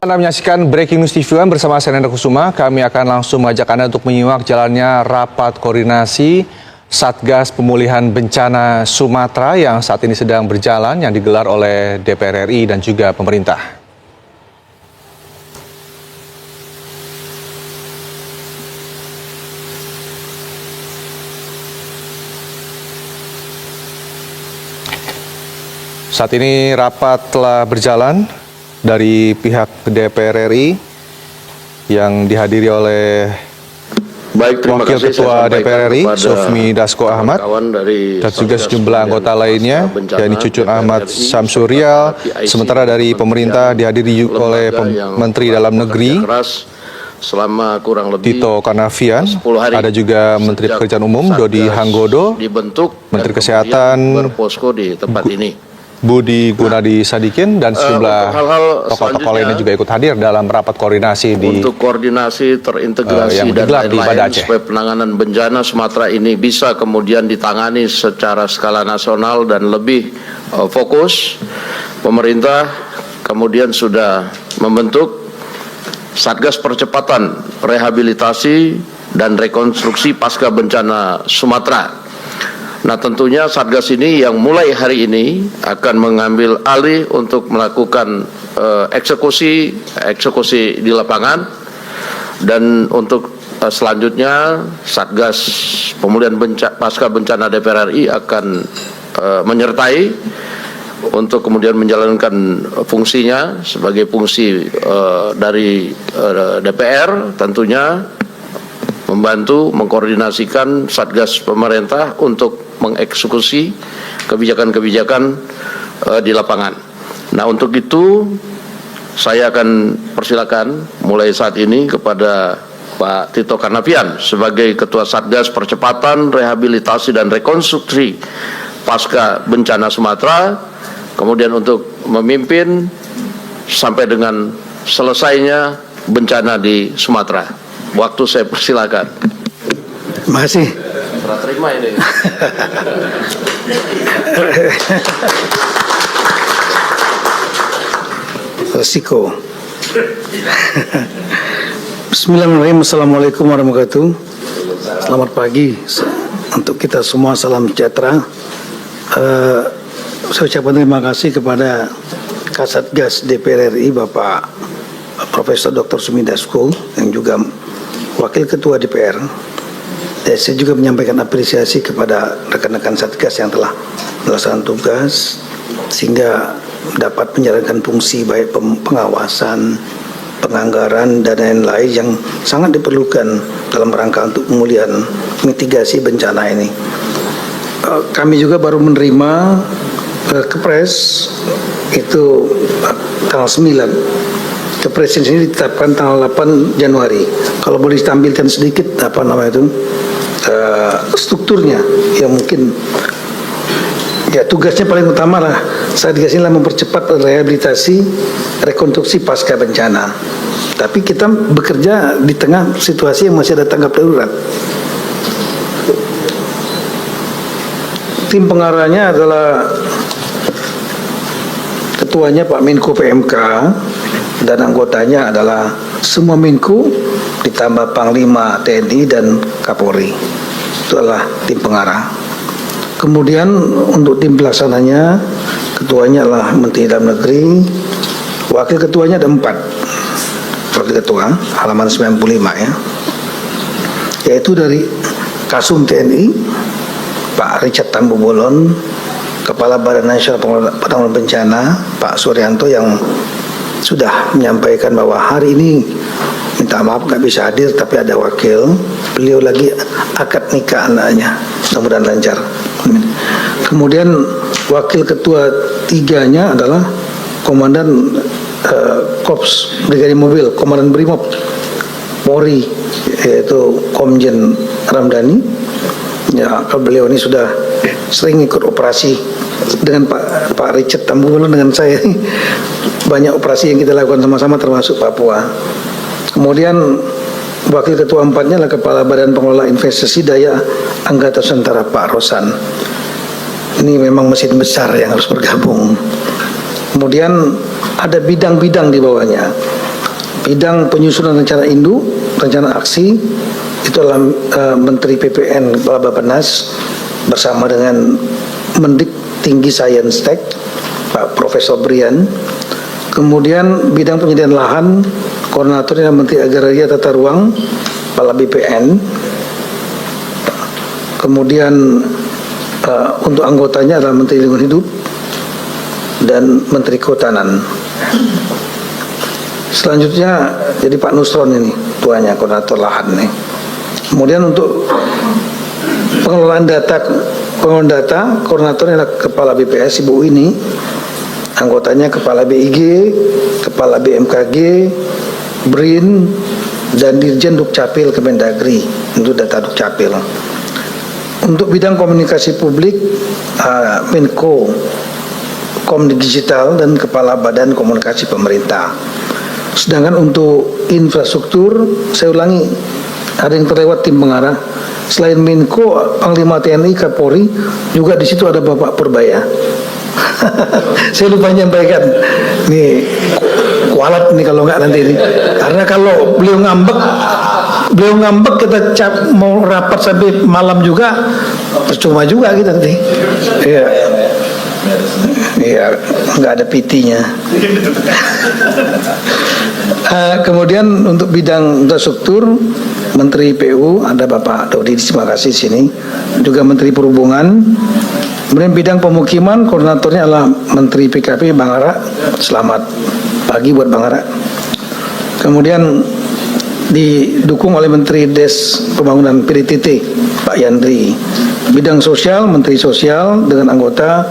Anda menyaksikan Breaking News TV One bersama saya Nanda Kusuma. Kami akan langsung mengajak Anda untuk menyimak jalannya rapat koordinasi Satgas Pemulihan Bencana Sumatera yang saat ini sedang berjalan, yang digelar oleh DPR RI dan juga pemerintah. Saat ini rapat telah berjalan dari pihak DPR RI yang dihadiri oleh Wakil Ketua DPR RI, Sufmi Dasko Ahmad, dan juga sejumlah anggota lainnya, yakni Cucun Ahmad Syamsurial. Sementara dari pemerintah dihadiri oleh Menteri Dalam Negeri selama kurang lebih Tito Karnavian, ada juga Menteri Pekerjaan Umum Dodi Hanggodo, Menteri Kesehatan berposko di tempat ini. Budi Gunadi Sadikin, dan sejumlah tokoh-tokoh lainnya juga ikut hadir dalam rapat koordinasi untuk koordinasi terintegrasi dan lain-lain supaya penanganan bencana Sumatera ini bisa kemudian ditangani secara skala nasional dan lebih fokus. Pemerintah kemudian sudah membentuk Satgas Percepatan Rehabilitasi dan Rekonstruksi Pasca Bencana Sumatera. Nah, tentunya Satgas ini yang mulai hari ini akan mengambil alih untuk melakukan eksekusi di lapangan, dan untuk selanjutnya Satgas Pemulihan Pasca Bencana DPR RI akan menyertai untuk kemudian menjalankan fungsinya sebagai fungsi dari DPR, tentunya membantu mengkoordinasikan Satgas pemerintah untuk mengeksekusi kebijakan-kebijakan di lapangan. Nah, untuk itu saya akan persilakan mulai saat ini kepada Pak Tito Karnavian sebagai Ketua Satgas Percepatan Rehabilitasi dan Rekonstruksi Pasca Bencana Sumatera, kemudian untuk memimpin sampai dengan selesainya bencana di Sumatera. Waktu saya persilakan. Terima kasih. Serah terima ini. Resiko. Bismillahirrahmanirrahim. Assalamualaikum warahmatullahi wabarakatuh. Selamat pagi untuk kita semua. Salam sejahtera. Saya ucapkan terima kasih kepada Kasatgas DPR RI Bapak Profesor Dr. Sufmi Dasko yang juga Wakil Ketua DPR. Dan saya juga menyampaikan apresiasi kepada rekan-rekan Satgas yang telah melaksanakan tugas sehingga dapat menjalankan fungsi baik pengawasan, penganggaran, dan lain-lain yang sangat diperlukan dalam rangka untuk pemulihan mitigasi bencana ini. Kami juga baru menerima Kepres itu tanggal 9. Kepres ini ditetapkan tanggal 8 Januari. Kalau boleh ditampilkan sedikit strukturnya, yang mungkin ya tugasnya paling utama lah Satgas ini mempercepat rehabilitasi rekonstruksi pasca bencana. Tapi kita bekerja di tengah situasi yang masih ada tanggap darurat. Tim pengarahnya adalah ketuanya Pak Menko PMK, dan anggotanya adalah semua Menko ditambah Panglima TNI dan Kapolri. Itu adalah tim pengarah. Kemudian untuk tim pelaksananya, ketuanya adalah Menteri Dalam Negeri, wakil ketuanya ada 4 wakil ketua, halaman 95 ya, yaitu dari Kasum TNI Pak Richard Tambubolon, Kepala Badan Nasional Penanggulangan Bencana Pak Suryanto yang sudah menyampaikan bahwa hari ini minta maaf nggak bisa hadir, tapi ada wakil beliau lagi akad nikah anaknya, mudah-mudahan lancar. Kemudian wakil ketua 3-nya adalah Komandan Korps Brigade Mobil, Komandan Brimob Polri, yaitu Komjen Ramdhani. Ya, beliau ini sudah sering ikut operasi dengan Pak Richard Tambubolon, dengan saya banyak operasi yang kita lakukan sama-sama termasuk Papua. Kemudian wakil ketua 4-nya adalah Kepala Badan Pengelola Investasi Daya Anggota Nusantara Pak Rosan. Ini memang mesin besar yang harus bergabung. Kemudian ada bidang-bidang di bawahnya. bidang penyusunan rencana induk, rencana aksi itu adalah Menteri PPN Kepala Bappenas bersama dengan Mendik Tinggi Sains-Tek Pak Profesor Brian. Kemudian bidang penyediaan lahan, koordinatornya Menteri Agraria Tata Ruang Kepala BPN. Kemudian untuk anggotanya adalah Menteri Lingkungan Hidup dan Menteri Kehutanan. Selanjutnya jadi Pak Nusron ini tuanya koordinator lahan nih. Kemudian untuk pengelolaan data koordinatornya adalah Kepala BPS Ibu ini, anggotanya Kepala BIG, Kepala BMKG, BRIN, dan Dirjen Dukcapil Kemendagri untuk data Dukcapil. Untuk bidang komunikasi publik, Menko Komunikasi Digital dan Kepala Badan Komunikasi Pemerintah. Sedangkan untuk infrastruktur, saya ulangi, ada yang terlewat tim pengarah. Selain Menko, Panglima TNI, Kapolri, juga di situ ada Bapak Purbaya. Saya lupa menyampaikan. Nih, kualat nih kalau nggak nanti ini. Karena kalau beliau ngambek kita mau rapat sampai malam juga, percuma juga kita nanti. Iya. Iya, nggak ada PT-nya. Kemudian untuk bidang infrastruktur, Menteri PU ada Bapak Dodi, terima kasih sini. Juga Menteri Perhubungan. Kemudian bidang pemukiman, koordinatornya adalah Menteri PKP Bang Ara. Selamat pagi buat Bang Ara. Kemudian didukung oleh Menteri Des Pembangunan PDTT Pak Yandri. Bidang sosial, Menteri Sosial dengan anggota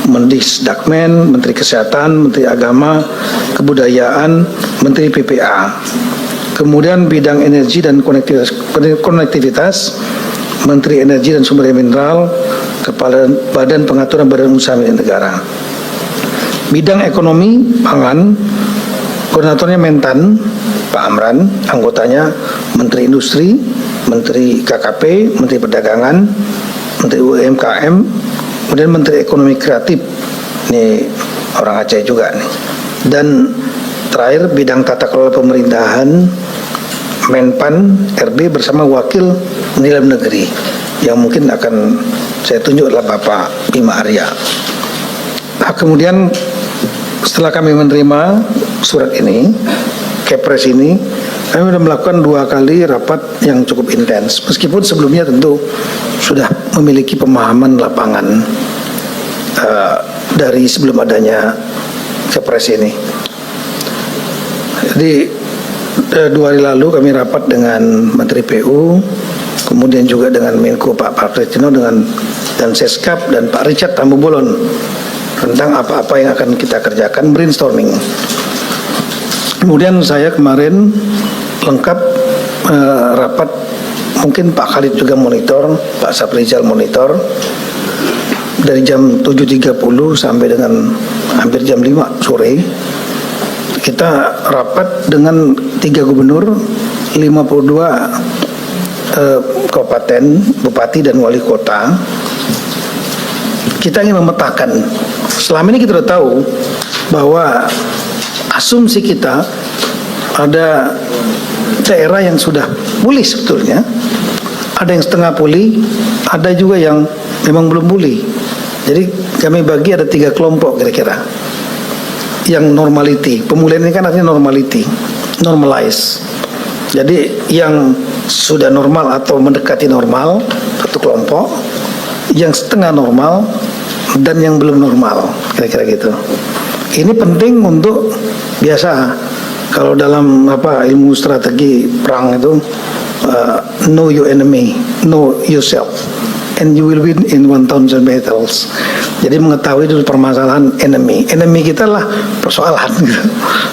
Mendisdakmen, Menteri Kesehatan, Menteri Agama, Kebudayaan, Menteri PPA. Kemudian bidang energi dan konektivitas, Menteri Energi dan Sumber Daya Mineral, Kepala Badan Pengaturan Badan Usaha Milik Negara. Bidang ekonomi, pangan, koordinatornya Mentan, Pak Amran, anggotanya Menteri Industri, Menteri KKP, Menteri Perdagangan, Menteri UMKM, kemudian Menteri Ekonomi Kreatif, ini orang Aceh juga nih. Dan terakhir bidang tata kelola pemerintahan, Menpan RB bersama Wakil Menteri Dalam Negeri, yang mungkin akan saya tunjuk adalah Bapak Bima Arya. Nah, kemudian setelah kami menerima surat ini, Kepres ini, kami sudah melakukan 2 kali rapat yang cukup intens. Meskipun sebelumnya tentu sudah memiliki pemahaman lapangan dari sebelum adanya Kepres ini. Jadi 2 hari lalu kami rapat dengan Menteri PU, kemudian juga dengan Menko Pak Partretino dan Seskap dan Pak Richard Tambubolon tentang apa-apa yang akan kita kerjakan, brainstorming. Kemudian saya kemarin lengkap rapat, mungkin Pak Khalid juga monitor, Pak Saprizal monitor, dari jam 7.30 sampai dengan hampir jam 5 sore. Kita rapat dengan 3 gubernur, 52 kabupaten, bupati dan wali kota. Kita ingin memetakan, selama ini kita sudah tahu bahwa asumsi kita ada daerah yang sudah pulih sebetulnya, ada yang setengah pulih, ada juga yang memang belum pulih. Jadi kami bagi ada 3 kelompok kira-kira. Yang normality, pemulihan ini kan artinya normality, normalize. Jadi yang sudah normal atau mendekati normal, satu kelompok, yang setengah normal, dan yang belum normal, kira-kira gitu. Ini penting untuk biasa kalau dalam ilmu strategi perang itu know your enemy, know yourself, and you will win in 1,000 battles. Jadi mengetahui dulu permasalahan enemy kita lah persoalan gitu.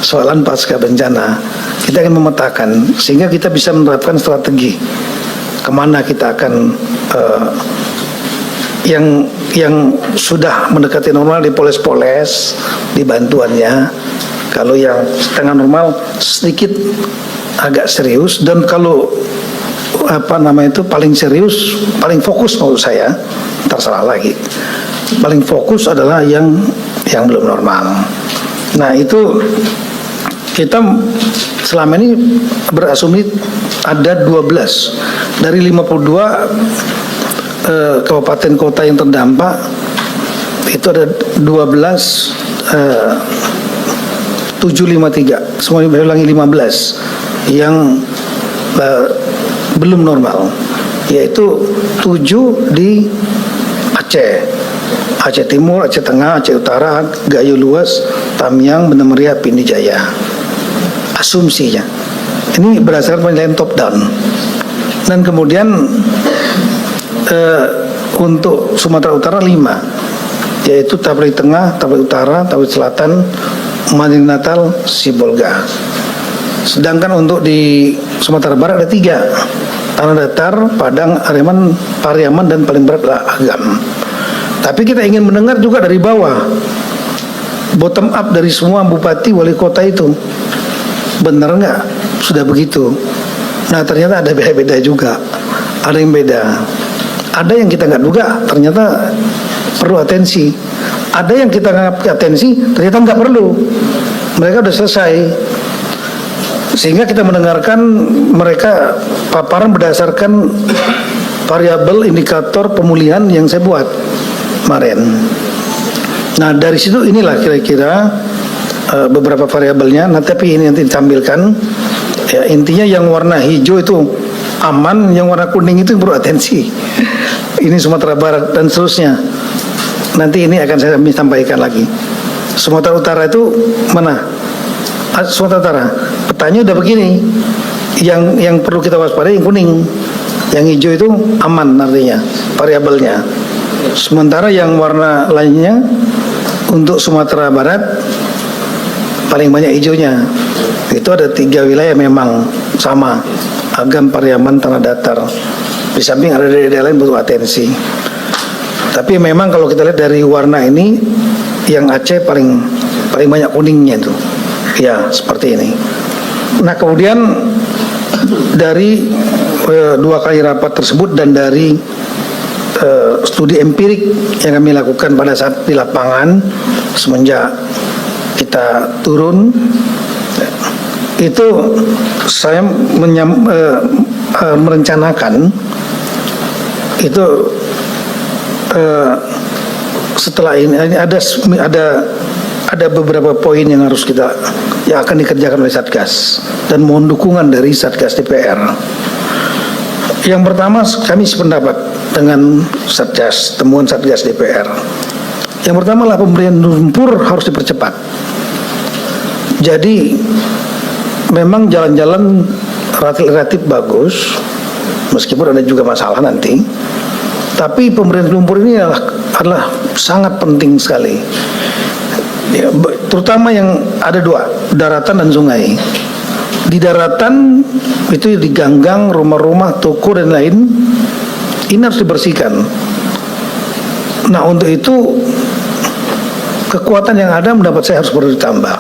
Soalan pasca bencana. Kita akan memetakan sehingga kita bisa menerapkan strategi kemana kita akan yang sudah mendekati normal dipoles-poles, dibantuannya. Kalau yang setengah normal sedikit agak serius, dan kalau paling serius, paling fokus menurut saya, terserah lagi. Paling fokus adalah yang belum normal. Nah itu kita selama ini berasumsi ada 12 dari 52 kabupaten kota yang terdampak, itu ada 12 753, semuanya berulangi 15 yang belum normal, yaitu 7 di Aceh Timur, Aceh Tengah, Aceh Utara, Gayo Luas, Tamiang, Banda Meriah, Pindi Jaya. Asumsinya ini berdasarkan penilaian top down. Dan kemudian untuk Sumatera Utara 5, yaitu Tablik Tengah, Tablik Utara, Tablik Selatan, Madinah Natal, Sibolga. Sedangkan untuk di Sumatera Barat ada 3, Tanah Datar, Padang, Pariaman, dan paling berat adalah Agam. Tapi kita ingin mendengar juga dari bawah, bottom up dari semua bupati wali kota itu, benar nggak sudah begitu? Nah ternyata ada beda-beda juga, ada yang beda, ada yang kita nggak duga ternyata perlu atensi, ada yang kita nggak atensi ternyata nggak perlu, mereka udah selesai. Sehingga kita mendengarkan mereka paparan berdasarkan variabel indikator pemulihan yang saya buat kemarin. Nah dari situ inilah kira-kira beberapa variabelnya. Nah tapi ini nanti ditampilkan. Ya, intinya yang warna hijau itu aman, yang warna kuning itu perlu atensi. Ini Sumatera Barat dan seterusnya. Nanti ini akan saya sampaikan lagi. Sumatera Utara itu mana? Sumatera Utara, petanya udah begini. Yang perlu kita waspadai yang kuning, yang hijau itu aman artinya variabelnya. Sementara yang warna lainnya untuk Sumatera Barat paling banyak hijaunya. Itu ada 3 wilayah memang sama, Agam, Pariaman, Tanah Datar. Di samping ada daerah lain butuh atensi. Tapi memang kalau kita lihat dari warna ini, yang Aceh paling banyak kuningnya itu. Ya, seperti ini. Nah, kemudian dari 2 kali rapat tersebut dan dari studi empirik yang kami lakukan pada saat di lapangan semenjak kita turun, itu saya merencanakan itu setelah ini ada beberapa poin yang akan dikerjakan oleh Satgas dan mohon dukungan dari Satgas DPR. Yang pertama, kami sependapat dengan Satgas, temuan Satgas DPR. Yang pertama adalah pemberian lumpur harus dipercepat. Jadi memang jalan-jalan relatif bagus, meskipun ada juga masalah nanti. Tapi pemberian lumpur ini adalah sangat penting sekali. Ya, terutama yang ada 2, daratan dan sungai. Di daratan itu di ganggang, rumah-rumah, toko dan lain, ini harus dibersihkan. Nah untuk itu kekuatan yang ada mendapat saya harus perlu ditambah.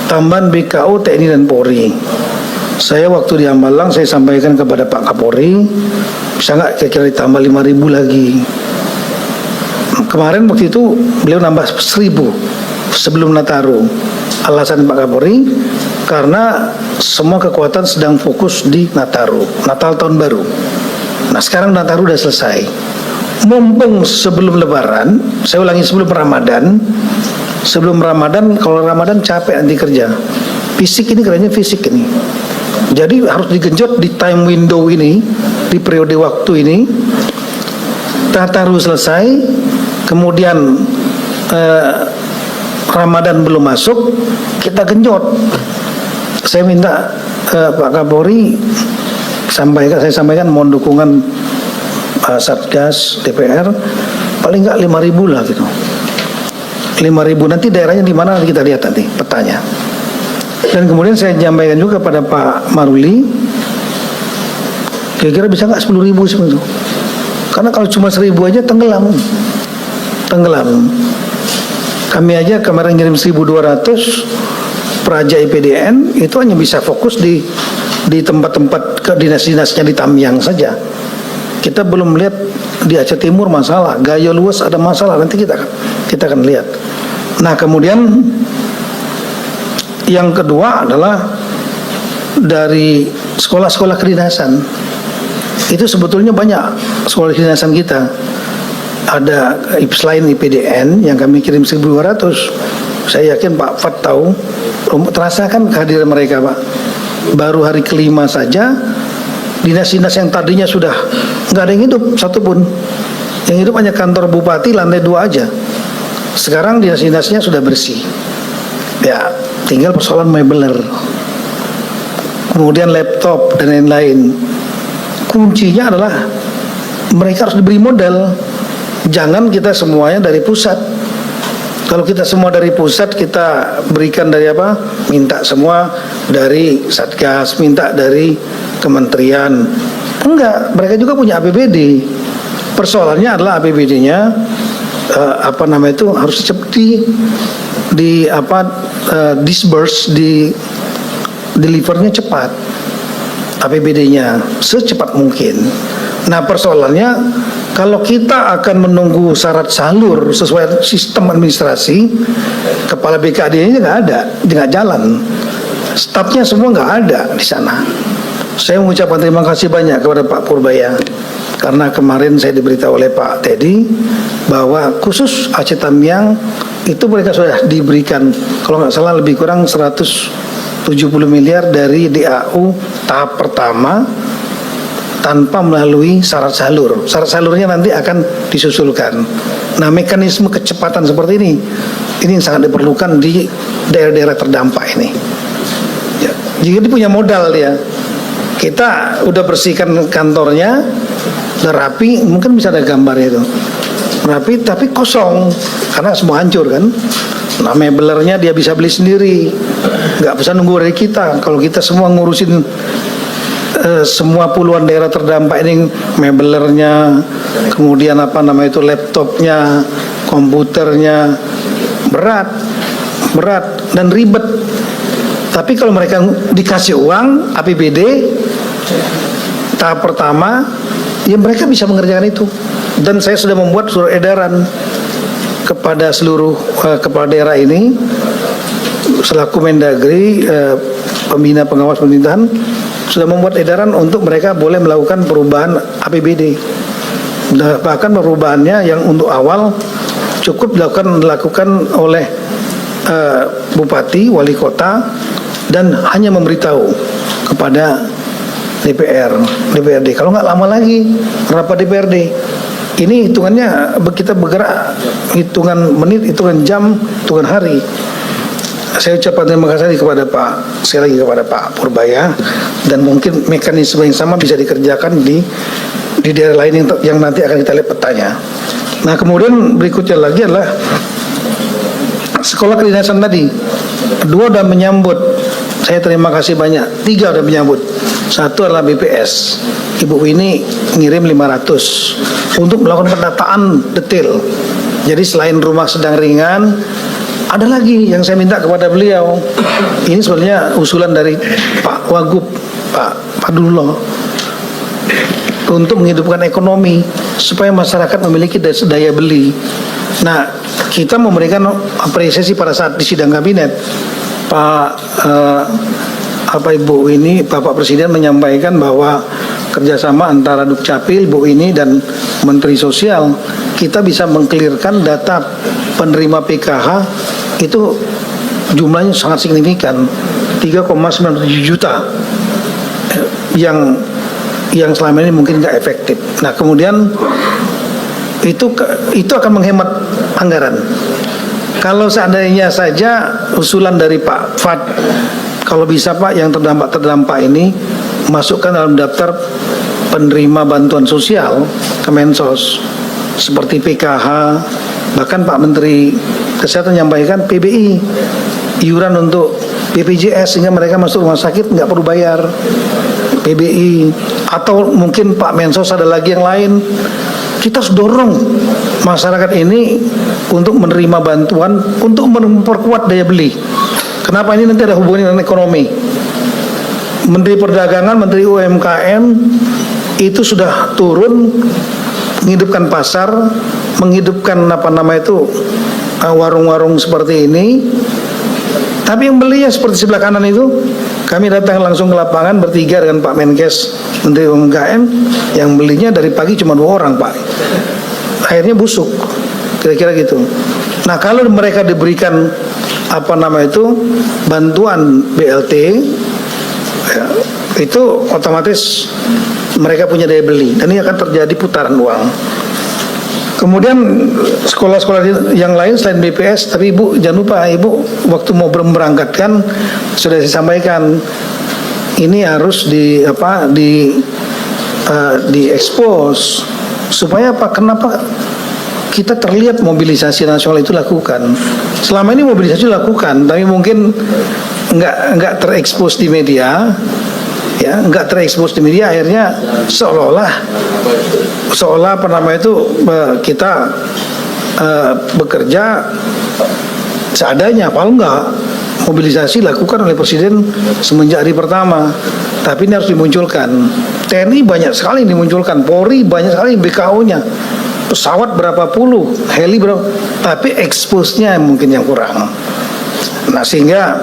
Tambahan BKO, TNI dan Polri. Saya waktu di Hambalang saya sampaikan kepada Pak Kapolri, bisa nggak kira-kira ditambah 5.000 lagi. Kemarin waktu itu beliau nambah 1.000 sebelum Nataru. Alasan Pak Kapolri karena semua kekuatan sedang fokus di Nataru, Natal tahun baru. Nah sekarang Nataru udah selesai. Mumpung sebelum Lebaran, saya ulangi sebelum Ramadan. Sebelum Ramadan, kalau Ramadan capek nanti kerja. Fisik ini kerjanya fisik ini. Jadi harus digenjot di time window ini, di periode waktu ini. Nataru selesai, kemudian Ramadan belum masuk, kita genjot. Saya minta Pak Kapolri saya sampaikan mohon dukungan Satgas DPR paling nggak 5.000 lah gitu. 5.000 nanti daerahnya di mana nanti kita lihat nanti petanya. Dan kemudian saya sampaikan juga pada Pak Maruli, kira-kira bisa nggak 10.000 sebenarnya? Karena kalau cuma 1.000 aja tenggelam. Kami aja kemarin ngirim 1.200 Praja IPDN itu hanya bisa fokus di tempat-tempat ke dinas-dinasnya di Tamiang saja. Kita belum lihat di Aceh Timur masalah, Gayo Luas ada masalah, nanti kita akan lihat. Nah kemudian yang kedua adalah dari sekolah-sekolah kedinasan. Itu sebetulnya banyak sekolah kedinasan kita. Ada selain IPDN yang kami kirim 1.200. Saya yakin Pak Fat tahu, terasakan kehadiran mereka, Pak. Baru hari kelima saja, dinas-dinas yang tadinya sudah nggak ada yang hidup satupun. Yang hidup hanya kantor bupati lantai 2 aja. Sekarang dinas-dinasnya sudah bersih. Ya, tinggal persoalan mebeler, kemudian laptop dan lain-lain. Kuncinya adalah mereka harus diberi modal. Jangan kita semuanya dari pusat. Kalau kita semua dari pusat, kita berikan dari apa? Minta semua dari Satgas, minta dari kementerian. Enggak, mereka juga punya APBD. Persoalannya adalah APBD-nya harus cepat disburse, delivernya cepat. APBD-nya secepat mungkin. Nah, persoalannya kalau kita akan menunggu syarat salur sesuai sistem administrasi, kepala BKD-nya nggak ada, nggak jalan. Stafnya semua nggak ada di sana. Saya mengucapkan terima kasih banyak kepada Pak Purbaya, karena kemarin saya diberitahu oleh Pak Teddy bahwa khusus Aceh Tamiang itu mereka sudah diberikan, kalau nggak salah lebih kurang 170 miliar dari DAU tahap pertama tanpa melalui syarat salur. Syarat salurnya nanti akan disusulkan. Nah, mekanisme kecepatan seperti ini yang sangat diperlukan di daerah-daerah terdampak ini. Ya, jika dia punya modal dia, kita udah bersihkan kantornya, udah rapi, mungkin bisa ada gambarnya itu. Rapi tapi kosong karena semua hancur kan. Nah, mebelernya dia bisa beli sendiri, nggak bisa nunggu dari kita. Kalau kita semua ngurusin semua puluhan daerah terdampak ini, mebelernya, kemudian laptopnya, komputernya, berat dan ribet. Tapi kalau mereka dikasih uang APBD tahap pertama, ya mereka bisa mengerjakan itu. Dan saya sudah membuat surat edaran kepada seluruh kepala daerah ini selaku Mendagri, pembina pengawas pemerintahan, sudah membuat edaran untuk mereka boleh melakukan perubahan APBD. Bahkan perubahannya yang untuk awal cukup dilakukan oleh bupati, wali kota, dan hanya memberitahu kepada DPRD. Kalau nggak lama lagi rapat DPRD, ini hitungannya kita bergerak hitungan menit, hitungan jam, hitungan hari. Saya ucapkan terima kasih sekali lagi kepada Pak Purbaya, dan mungkin mekanisme yang sama bisa dikerjakan di daerah lain yang nanti akan kita lihat petanya. Nah, kemudian berikutnya lagi adalah sekolah kedinasan tadi. 2 sudah menyambut, saya terima kasih banyak. 3 sudah menyambut. 1 adalah BPS. Ibu ini ngirim 500 untuk melakukan pendataan detail. Jadi selain rumah sedang ringan, ada lagi yang saya minta kepada beliau. Ini sebenarnya usulan dari Pak Wagub, Pak Padullah, untuk menghidupkan ekonomi supaya masyarakat memiliki daya beli. Nah, kita memberikan apresiasi pada saat di sidang kabinet. Bapak Presiden menyampaikan bahwa kerjasama antara Dukcapil, Bu ini dan Menteri Sosial, kita bisa mengklirkan data penerima PKH itu jumlahnya sangat signifikan, 3,97 juta yang selama ini mungkin nggak efektif. Nah, kemudian itu akan menghemat anggaran. Kalau seandainya saja usulan dari Pak Fat, kalau bisa Pak yang terdampak ini masukkan dalam daftar penerima bantuan sosial Kemensos seperti PKH, bahkan Pak Menteri Kesehatan menyampaikan PBI, iuran untuk BPJS sehingga mereka masuk rumah sakit nggak perlu bayar PBI, atau mungkin Pak Mensos ada lagi yang lain. Kita harus dorong masyarakat ini untuk menerima bantuan untuk memperkuat daya beli. Kenapa ini nanti ada hubungan dengan ekonomi? Menteri Perdagangan, Menteri UMKM itu sudah turun menghidupkan pasar, menghidupkan warung-warung seperti ini. Tapi yang belinya seperti sebelah kanan itu Kami datang langsung ke lapangan bertiga dengan Pak Menkes, Menteri UMKM, yang belinya dari pagi cuma 2 orang, Pak. Akhirnya busuk, kira-kira gitu. Nah, kalau mereka diberikan bantuan BLT, ya, itu otomatis mereka punya daya beli, dan ini akan terjadi putaran uang. Kemudian sekolah-sekolah yang lain selain BPS, tapi Ibu jangan lupa, Ibu waktu mau memberangkatkan sudah saya sampaikan, ini harus diekspos supaya apa? Kenapa kita terlihat mobilisasi nasional itu lakukan? Selama ini mobilisasi dilakukan, tapi mungkin nggak terekspos di media. Ya, nggak terekspos di media, akhirnya seolah kita bekerja seadanya. Padahal enggak, mobilisasi dilakukan oleh Presiden semenjak hari pertama, tapi ini harus dimunculkan. TNI banyak sekali dimunculkan, Polri banyak sekali, BKO-nya, pesawat berapa puluh, heli berapa, tapi eksposnya mungkin yang kurang. Nah, sehingga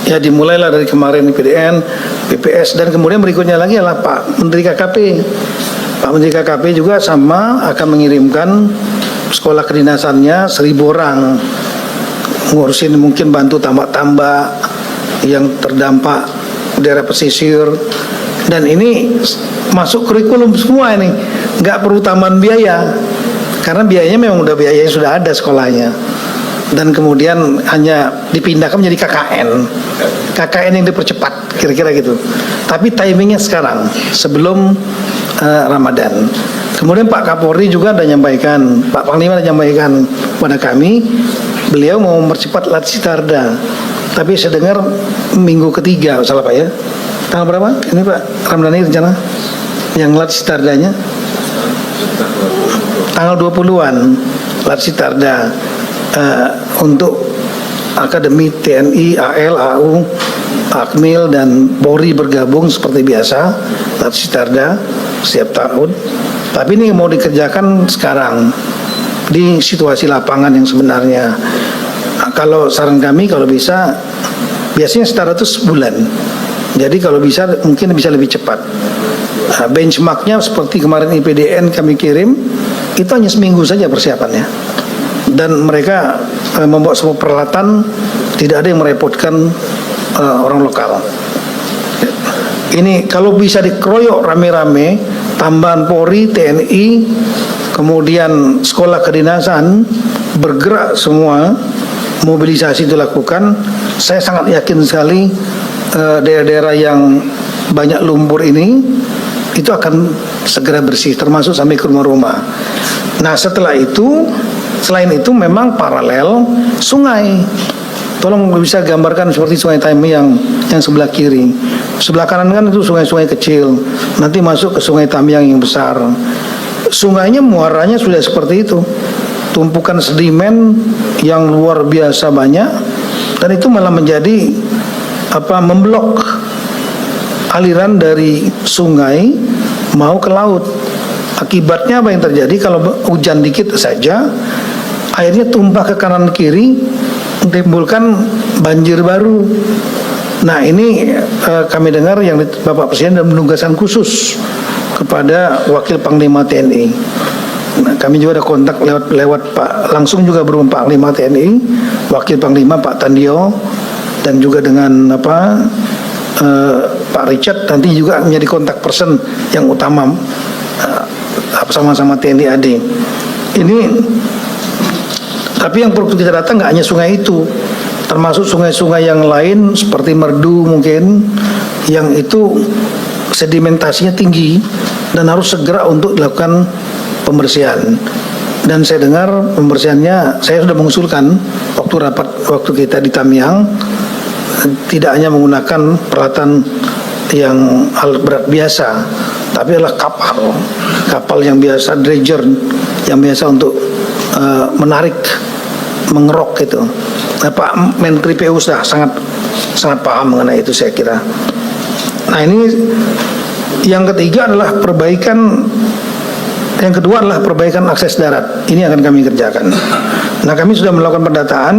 ya dimulailah dari kemarin PDN, BPS, dan kemudian berikutnya lagi adalah Pak Menteri KKP. Pak Menteri KKP juga sama akan mengirimkan sekolah kedinasannya 1.000 orang, ngurusin mungkin bantu tambak-tambak yang terdampak daerah pesisir, dan ini masuk kurikulum semua ini, nggak perlu tambahan biaya karena biayanya memang udah biayanya sudah ada sekolahnya. Dan kemudian hanya dipindahkan menjadi KKN yang dipercepat, kira-kira gitu. Tapi timingnya sekarang, sebelum Ramadan. Kemudian Pak Kapolri juga ada menyampaikan, Pak Panglima ada menyampaikan pada kami, beliau mau mempercepat Latsitarda. Tapi saya dengar minggu ketiga, salah Pak ya? Tanggal berapa? Ini Pak Ramdhani rencana yang Latsitardanya? Tanggal 20-an Latsitarda. Untuk Akademi TNI, AL, AU, Akmil, dan Polri bergabung seperti biasa, Latsitarda setiap tahun. Tapi ini mau dikerjakan sekarang di situasi lapangan yang sebenarnya. Nah, kalau saran kami, kalau bisa, biasanya setara itu sebulan. Jadi kalau bisa mungkin bisa lebih cepat. Nah, benchmarknya seperti kemarin IPDN kami kirim, itu hanya seminggu saja persiapannya. Dan mereka membawa semua peralatan, tidak ada yang merepotkan orang lokal. Ini kalau bisa dikeroyok rame-rame, tambahan Polri, TNI, kemudian sekolah kedinasan, bergerak semua, mobilisasi dilakukan, saya sangat yakin sekali daerah-daerah yang banyak lumpur ini itu akan segera bersih, termasuk sampai ke rumah-rumah. Nah, setelah itu, selain itu memang paralel sungai. Tolong bisa gambarkan seperti Sungai Taimi yang sebelah kiri. Sebelah kanan kan itu sungai-sungai kecil. Nanti masuk ke Sungai Tamiang yang besar. Sungainya muaranya sudah seperti itu. Tumpukan sedimen yang luar biasa banyak, dan itu malah menjadi memblok aliran dari sungai mau ke laut. Akibatnya apa yang terjadi? Kalau hujan dikit saja, airnya tumpah ke kanan kiri, menimbulkan banjir baru. Nah, ini kami dengar yang Bapak Presiden dan penugasan khusus kepada Wakil Panglima TNI. Nah, kami juga ada kontak lewat Pak, langsung juga berupa Panglima TNI, Wakil Panglima Pak Tandio, dan juga dengan Pak Richard nanti juga menjadi kontak person yang utama sama-sama TNI AD. Ini tapi yang perlu kita datang nggak hanya sungai itu, termasuk sungai-sungai yang lain seperti Merdu mungkin, yang itu sedimentasinya tinggi dan harus segera untuk dilakukan pembersihan. Dan saya dengar pembersihannya, saya sudah mengusulkan waktu kita di Tamiang, tidak hanya menggunakan peralatan yang alat berat biasa, tapi adalah kapal yang biasa, dredger yang biasa untuk menarik, mengerok gitu. Nah, Pak Menteri PU sudah sangat paham mengenai itu, saya kira. Nah, ini yang ketiga adalah perbaikan. Yang kedua adalah perbaikan akses darat. Ini akan kami kerjakan. Nah, kami sudah melakukan pendataan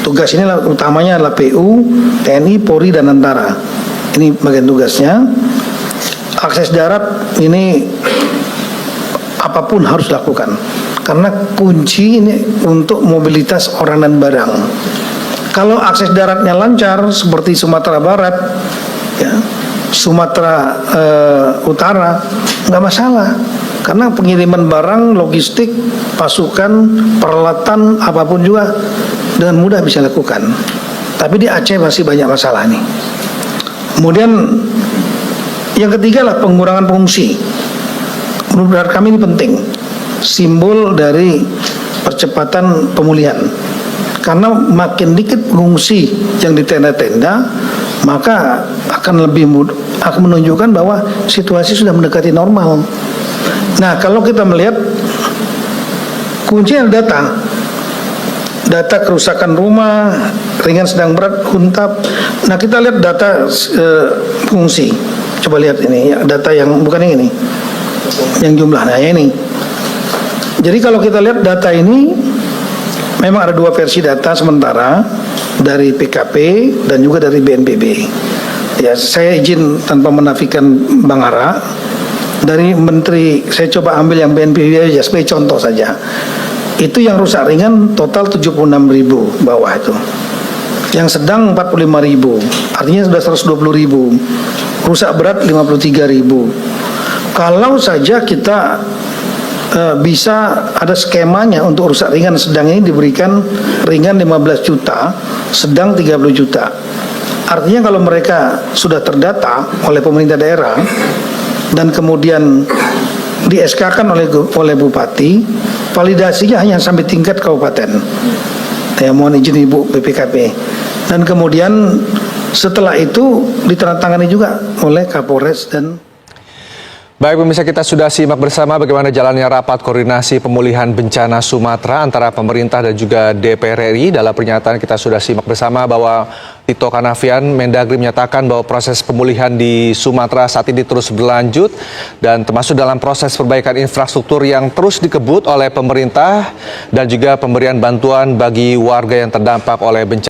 tugas ini utamanya adalah PU, TNI, Polri, dan Tentara. Ini bagian tugasnya. Akses darat ini apapun harus dilakukan. Karena kunci ini untuk mobilitas orang dan barang. Kalau akses daratnya lancar seperti Sumatera Barat, ya, Sumatera Utara, nggak masalah. Karena pengiriman barang, logistik, pasukan, peralatan, apapun juga dengan mudah bisa lakukan. Tapi di Aceh masih banyak masalah nih. Kemudian yang ketiga lah pengurangan pengungsi. Menurut kami ini penting, simbol dari percepatan pemulihan. Karena makin dikit pengungsi yang di tenda-tenda, maka akan lebih akan menunjukkan bahwa situasi sudah mendekati normal. Nah, kalau kita melihat kuncinya data kerusakan rumah, ringan, sedang, berat, huntap. Nah, kita lihat data pengungsi. Coba lihat ini, data yang bukan yang ini, yang jumlahnya ini. Jadi kalau kita lihat data ini, memang ada dua versi data sementara dari PKP dan juga dari BNPB. Ya, saya izin tanpa menafikan Bang Ara. Dari Menteri, saya coba ambil yang BNPB aja sebagai contoh saja. Itu yang rusak ringan total 76.000 bawah itu. Yang sedang 45.000, artinya sudah 120.000. Rusak berat 53.000. Kalau saja kita bisa ada skemanya untuk rusak ringan sedang ini diberikan ringan 15 juta, sedang 30 juta. Artinya kalau mereka sudah terdata oleh pemerintah daerah dan kemudian di SK-kan oleh bupati, validasinya hanya sampai tingkat kabupaten. Ya, mohon izin Ibu BPKP. Dan kemudian setelah itu ditandatangani juga oleh Kapolres dan Baik pemirsa, kita sudah simak bersama bagaimana jalannya rapat koordinasi pemulihan bencana Sumatera antara pemerintah dan juga DPR RI. Dalam pernyataan kita sudah simak bersama bahwa Tito Karnavian, Mendagri menyatakan bahwa proses pemulihan di Sumatera saat ini terus berlanjut dan termasuk dalam proses perbaikan infrastruktur yang terus dikebut oleh pemerintah dan juga pemberian bantuan bagi warga yang terdampak oleh bencana.